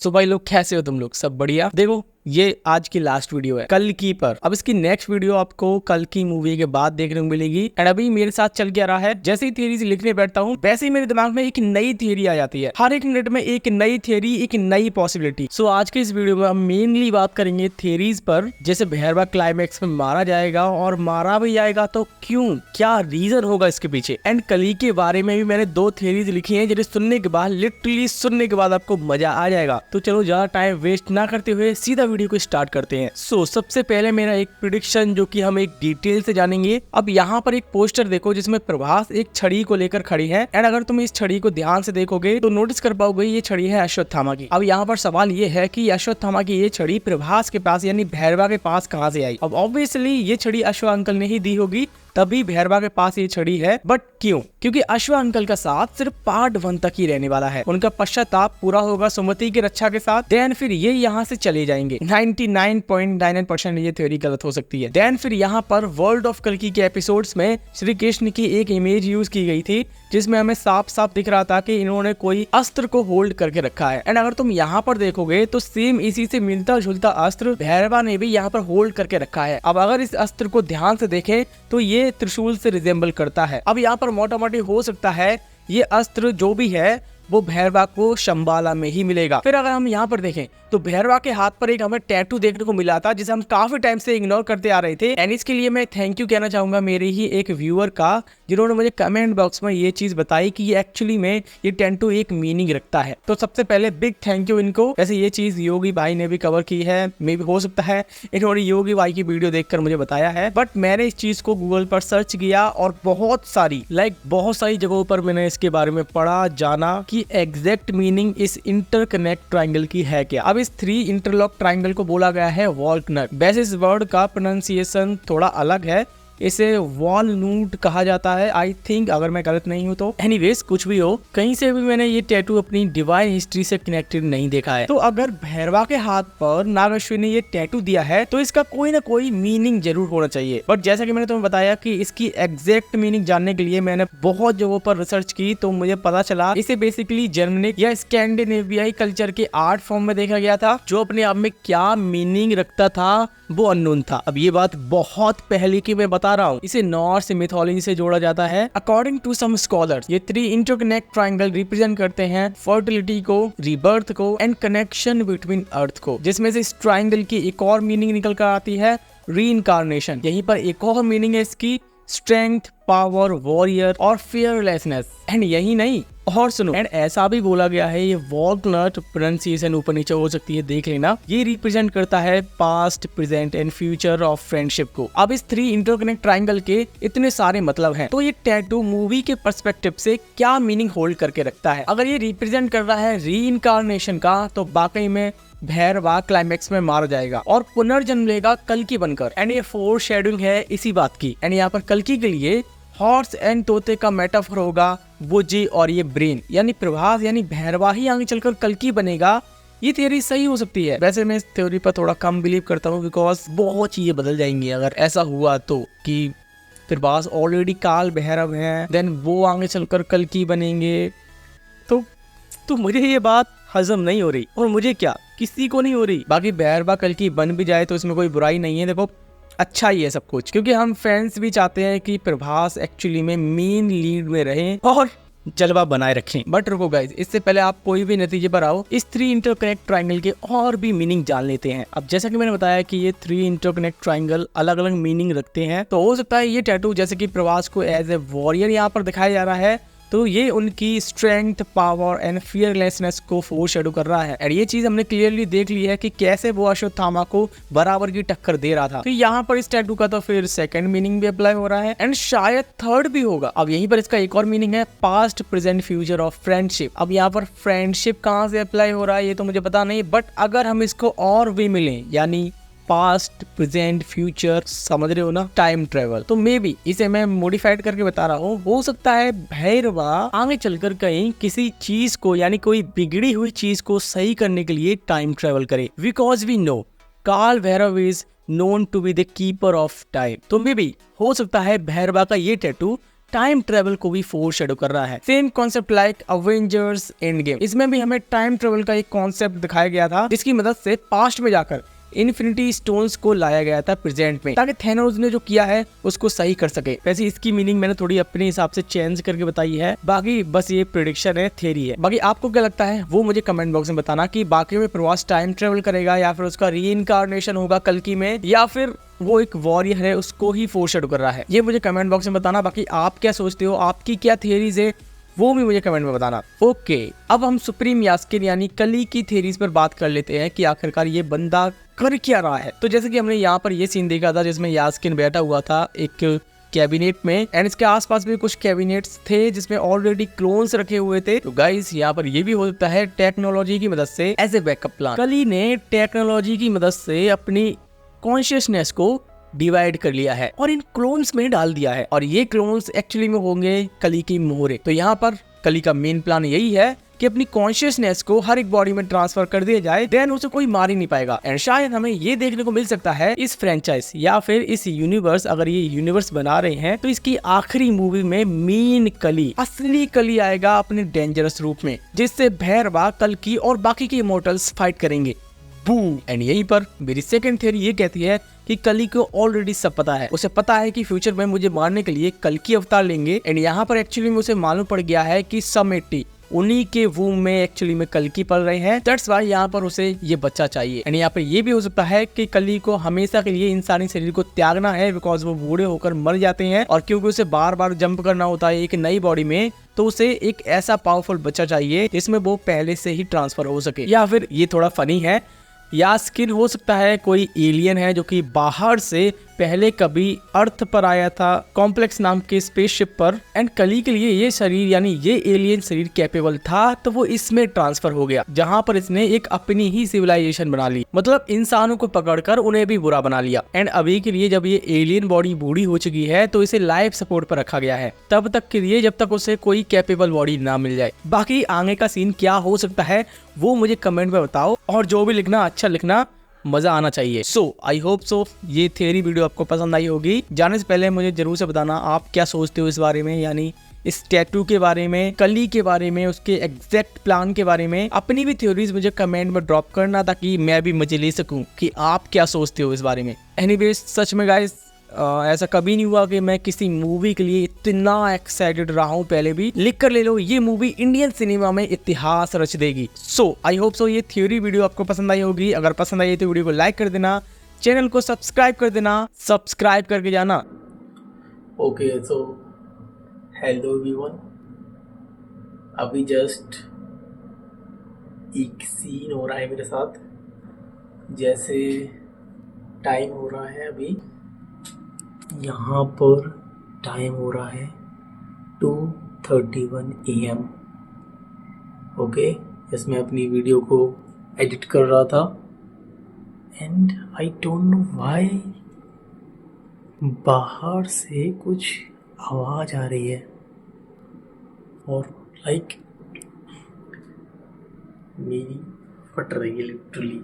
सो भाई लोग कैसे हो तुम लोग? सब बढ़िया। देखो ये आज की लास्ट वीडियो है कल्कि पर। अब इसकी नेक्स्ट वीडियो आपको कल्कि मूवी के बाद देखने को मिलेगी। एंड अभी मेरे साथ चल के आ रहा है, जैसे ही थियरीज लिखने बैठता हूँ वैसे ही मेरे दिमाग में एक नई थियरी आ जाती है। हर एक मिनट में एक नई थियरी, एक नई पॉसिबिलिटी। सो आज के इस वीडियो में हम मेनली बात करेंगे थियरीज पर। जैसे भैरवा क्लाइमेक्स में मारा जाएगा, और मारा भी जाएगा तो क्यों, क्या रीजन होगा इसके पीछे। एंड कल्कि के बारे में भी मैंने 2 थियरीज लिखी है, जिन्हें सुनने के बाद, लिटरली सुनने के बाद आपको मजा आ जाएगा। तो चलो ज्यादा टाइम वेस्ट ना करते हुए सीधा वीडियो को स्टार्ट करते हैं। सबसे पहले मेरा एक प्रेडिक्शन, जो कि हम एक डिटेल से जानेंगे। अब यहाँ पर एक पोस्टर देखो जिसमें प्रभास एक छड़ी को लेकर खड़ी है। एंड अगर तुम इस छड़ी को ध्यान से देखोगे तो नोटिस कर पाओगे ये छड़ी है अश्वत्थामा की। अब यहाँ पर सवाल ये है कि अश्वत्थामा की ये छड़ी प्रभास के पास यानी भैरवा के पास कहाँ से आई। अब ऑब्वियसली ये छड़ी अश्व अंकल ने ही दी होगी, तभी भैरवा के पास ये छड़ी है। बट क्यों? क्योंकि अश्व अंकल का साथ सिर्फ पार्ट 1 तक ही रहने वाला है। उनका पश्चाताप पूरा होगा सुमति की रक्षा के साथ, देन फिर ये यहाँ से चले जाएंगे। 99.99% ये थ्योरी गलत हो सकती है। देन फिर यहाँ पर वर्ल्ड ऑफ कल्कि के एपिसोड्स में श्री कृष्ण की एक इमेज यूज की गई थी, जिसमें हमें साफ साफ दिख रहा था कि इन्होंने कोई अस्त्र को होल्ड करके रखा है। एंड अगर तुम यहाँ पर देखोगे तो सेम इसी से मिलता जुलता अस्त्र भैरवा ने भी यहाँ पर होल्ड करके रखा है। अब अगर इस अस्त्र को ध्यान से देखें तो ये त्रिशूल से रिजेंबल करता है। अब यहाँ पर मोटा मोटी हो सकता है ये अस्त्र जो भी है वो भैरवा को शंबाला में ही मिलेगा। फिर अगर हम यहाँ पर देखें तो भैरवा के हाथ पर एक हमें टैटू देखने को मिला था, जिसे हम काफी टाइम से इग्नोर करते आ रहे थे। एंड इसके लिए मैं थैंक यू कहना चाहूंगा मेरे ही एक व्यूअर का, जिन्होंने मुझे कमेंट बॉक्स में ये चीज बताई कि ये एक्चुअली में ये टैटू एक मीनिंग रखता है। तो सबसे पहले बिग थैंक यू इनको। वैसे ये चीज योगी भाई ने भी कवर की है, मे भी हो सकता है इन्होंने योगी भाई की वीडियो देखकर मुझे बताया है। बट मैंने इस चीज को गूगल पर सर्च किया और बहुत सारी जगहों पर मैंने इसके बारे में पढ़ा, जाना कि एग्जैक्ट मीनिंग इस इंटरकनेक्ट ट्रायंगल की है क्या। अब इस 3 इंटरलॉक ट्रायंगल को बोला गया है वॉल्कनट। वैसे इस वर्ड का प्रोनाउंसिएशन थोड़ा अलग है, इसे वॉलनट कहा जाता है आई थिंक, अगर मैं गलत नहीं हूँ तो। एनीवेज कुछ भी हो, कहीं से भी मैंने ये टैटू अपनी डिवाइन हिस्ट्री से कनेक्टेड नहीं देखा है। तो अगर भैरवा के हाथ पर नागेश्वरी ने ये टैटू दिया है तो इसका कोई ना कोई मीनिंग जरूर होना चाहिए। बट जैसा कि मैंने तुम्हें बताया कि इसकी एग्जैक्ट मीनिंग जानने के लिए मैंने बहुत जगहों पर रिसर्च की, तो मुझे पता चला इसे बेसिकली जर्मनिक या स्कैंडिनेवियाई कल्चर के आर्ट फॉर्म में देखा गया था, जो अपने आप में क्या मीनिंग रखता था वो अननोन था। अब ये बात बहुत पहले की मैं बता रहा हूँ, इसे नॉर्स मिथोलॉजी से जोड़ा जाता है। अकॉर्डिंग टू सम स्कॉलर्स ये 3 इंटरकनेक्ट ट्रायंगल रिप्रेजेंट करते हैं फर्टिलिटी को, रीबर्थ को एंड कनेक्शन बिटवीन अर्थ को, जिसमें से इस ट्रायंगल की एक और मीनिंग निकल कर आती है रीइंकार्नेशन। यहीं पर एक और मीनिंग है इसकी स्ट्रेंथ, पावर, वॉरियर और फियरलेसनेस। एंड यही नहीं, और सुनो, एंड ऐसा भी बोला गया है ये वॉल्कनट प्रोनाउंसिएशन ऊपर नीचे हो सकती है, देख लेना, ये रिप्रेजेंट करता है past, present and future of friendship को। अब इस 3 इंटरकनेक्ट ट्रायंगल के इतने सारे मतलब हैं, तो ये टैटू मूवी के पर्सपेक्टिव से क्या मीनिंग होल्ड करके रखता है। अगर ये रिप्रेजेंट कर रहा है रीइंकार्नेशन का, तो वाकई में भैरवा क्लाइमेक्स में मारा जाएगा और पुनर्जन्म लेगा कल्कि बनकर। एंड ये फोर शेडोइंग है इसी बात की। एंड यहाँ पर कल्कि के लिए हॉर्स एंड तोते का मेटाफर होगा बुजी और ये ब्रेन, यानी प्रभास यानी भैरवा ही आगे चलकर कल्कि बनेगा। ये थियरी सही हो सकती है। वैसे मैं इस थ्योरी पर थोड़ा कम बिलीव करता हूँ, बिकॉज बहुत चीजें बदल जाएंगी अगर ऐसा हुआ तो, कि प्रभास ऑलरेडी काल भैरव है, देन वो आगे चलकर कल्कि बनेंगे। तो मुझे ये बात हजम नहीं हो रही, और मुझे क्या, किसी को नहीं हो रही। बाकी भैरवा कल्कि बन भी जाए तो इसमें कोई बुराई नहीं है। देखो अच्छा ही है सब कुछ, क्योंकि हम फैंस भी चाहते हैं कि प्रभास एक्चुअली में मेन लीड में रहे और जलवा बनाए रखें। बट रुको गाइस, इससे पहले आप कोई भी नतीजे पर आओ, इस 3 इंटरकनेक्ट ट्रायंगल के और भी मीनिंग जान लेते हैं। अब जैसा कि मैंने बताया कि ये 3 इंटरकनेक्ट ट्रायंगल अलग अलग मीनिंग रखते हैं, तो हो सकता है ये टैटू जैसे कि प्रभास को एज ए वॉरियर यहाँ पर दिखाया जा रहा है, तो ये उनकी स्ट्रेंथ, पावर एंड फियरलेसनेस को फोरशैडो कर रहा है। और ये चीज हमने क्लियरली देख ली है कि कैसे वो अश्वत्थामा को बराबर की टक्कर दे रहा था। तो यहाँ पर इस टैटू का तो फिर सेकंड मीनिंग भी अप्लाई हो रहा है, एंड शायद थर्ड भी होगा। अब यहीं पर इसका एक और मीनिंग है past, present, future of friendship. अब यहाँ पर फ्रेंडशिप कहाँ से अप्लाई हो रहा है ये तो मुझे पता नहीं, बट अगर हम इसको और भी मिले, यानी पास्ट, प्रेजेंट, फ्यूचर, समझ रहे हो ना, टाइम ट्रेवल, तो मे बी इसे मैं मॉडिफाइड करके बता रहा हूँ। हो सकता है भैरवा आगे चलकर कहीं किसी चीज को, यानी कोई बिगड़ी हुई चीज को सही करने के लिए टाइम ट्रेवल करे, because we know Kaal Bhairav is known to be the keeper of time. तो मे बी हो सकता है भैरवा का ये टैटू टाइम ट्रेवल को भी फोर शेडो कर रहा है। Same concept like Avengers end game, इसमें भी हमें टाइम ट्रेवल का एक कॉन्सेप्ट दिखाया गया था जिसकी मदद से पास्ट में जाकर इन्फिनिटी स्टोन्स को लाया गया था प्रेजेंट में, ताकि थैनोस ने जो किया है उसको सही कर सके। वैसे इसकी मीनिंग मैंने थोड़ी अपने हिसाब से चेंज करके बताई है, बाकी बस ये प्रेडिक्शन है, थ्योरी है। बाकी आपको क्या लगता है वो मुझे कमेंट बॉक्स में बताना कि बाकी में प्रवास टाइम ट्रेवल करेगा या फिर उसका रीइंकार्नेशन होगा कल्कि में, या फिर वो एक वॉरियर है उसको ही फोरशैडो कर रहा है। ये मुझे कमेंट बॉक्स में बताना। बाकी आप क्या सोचते हो, आपकी क्या थियरीज है वो भी मुझे कमेंट में बताना। ओके, अब हम सुप्रीम यास्किन यानी कली की थ्योरीज पर बात कर लेते हैं कि आखिरकार ये बंदा कर क्या रहा है। तो जैसे कि हमने यहाँ पर ये सीन देखा था जिसमें यास्किन बैठा हुआ था एक कैबिनेट में, एंड इसके आसपास भी कुछ कैबिनेट्स थे जिसमें ऑलरेडी क्लोन्स रखे हुए थे। तो गाइस यहाँ पर ये भी हो सकता है टेक्नोलॉजी की मदद से एज ए बैकअप प्लान कली ने टेक्नोलॉजी की मदद से अपनी कॉन्शियसनेस को डिवाइड कर लिया है और इन क्लोन्स में डाल दिया है, और ये क्लोन्स एक्चुअली में होंगे कली की मोहरे। तो यहाँ पर कली का मेन प्लान यही है कि अपनी कॉन्शियसनेस को हर एक बॉडी में ट्रांसफर कर दिया जाए, देन उसे कोई मार ही नहीं पाएगा। एंड शायद हमें ये देखने को मिल सकता है इस फ्रेंचाइज या फिर इस यूनिवर्स, अगर ये यूनिवर्स बना रहे हैं तो इसकी आखिरी मूवी में मेन कली, असली कली आएगा अपने डेंजरस रूप में, जिससे भैरवा, कल्कि और बाकी के इमोर्टल्स फाइट करेंगे। बूम। एंड यहीं पर मेरी सेकंड थ्योरी ये कहती है कि कली को ऑलरेडी सब पता है, उसे पता है कि फ्यूचर में मुझे मारने के लिए कल्कि अवतार लेंगे। एंड यहाँ पर एक्चुअली में उसे मालूम पड़ गया है कि समेटी उन्हीं के वूम में एक्चुअली में कल्कि पल रहे हैं, दैट्स व्हाई यहाँ पर उसे ये बच्चा चाहिए। एंड यहाँ पर ये भी हो सकता है कि कली को हमेशा के लिए इंसानी शरीर को त्यागना है, बिकॉज वो बूढ़े होकर मर जाते हैं, और क्योंकि उसे बार बार जंप करना होता है एक नई बॉडी में, तो उसे एक ऐसा पावरफुल बच्चा चाहिए जिसमें वो पहले से ही ट्रांसफर हो सके। या फिर ये थोड़ा फनी है, यास्किन हो सकता है कोई एलियन है जो कि बाहर से पहले कभी अर्थ पर आया था कॉम्प्लेक्स नाम के स्पेसशिप पर, एंड कली के लिए ये शरीर यानी ये एलियन शरीर कैपेबल था, तो वो इसमें ट्रांसफर हो गया जहां पर इसने एक अपनी ही सिविलाइजेशन बना ली, मतलब इंसानों को पकड़कर उन्हें भी बुरा बना लिया। एंड अभी के लिए जब ये एलियन बॉडी बूढ़ी हो चुकी है तो इसे लाइफ सपोर्ट पर रखा गया है तब तक के लिए, जब तक उसे कोई कैपेबल बॉडी ना मिल जाए। बाकी आगे का सीन क्या हो सकता है वो मुझे कमेंट में बताओ, और जो भी लिखना अच्छा लिखना, मजा आना चाहिए। सो आई होप सो ये थ्योरी वीडियो आपको पसंद आई होगी। जाने से पहले मुझे जरूर से बताना आप क्या सोचते हो इस बारे में, यानी इस टैटू के बारे में, कली के बारे में, उसके एग्जैक्ट प्लान के बारे में। अपनी भी थ्योरीज मुझे कमेंट में ड्रॉप करना ताकि मैं भी मजे ले सकूं कि आप क्या सोचते हो इस बारे में। एनीवेज सच में गाइस ऐसा कभी नहीं हुआ कि मैं किसी मूवी के लिए इतना एक्साइटेड रहा हूँ। पहले भी लिख कर ले लो, ये मूवी इंडियन सिनेमा में इतिहास रच देगी। सो आई होप सो ये थ्योरी वीडियो आपको पसंद आई होगी। अगर पसंद आई तो वीडियो को लाइक कर देना, चैनल को सब्सक्राइब कर देना, सब्सक्राइब करके जाना। ओके, सो हेलो एवरीवन, अभी जस्ट एक सीन हो रहा है मेरे साथ। जैसे टाइम हो रहा है अभी यहाँ पर, टाइम हो रहा है 2:31 AM। ओके, इसमें अपनी वीडियो को एडिट कर रहा था, and I don't know why बाहर से कुछ आवाज़ आ रही है, और लाइक मेरी फट रही है लिटरली।